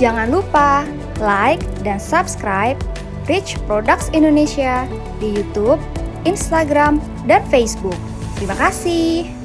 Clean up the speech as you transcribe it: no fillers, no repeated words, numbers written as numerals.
Jangan lupa like dan subscribe Rich Products Indonesia di YouTube, Instagram, dan Facebook. Terima kasih.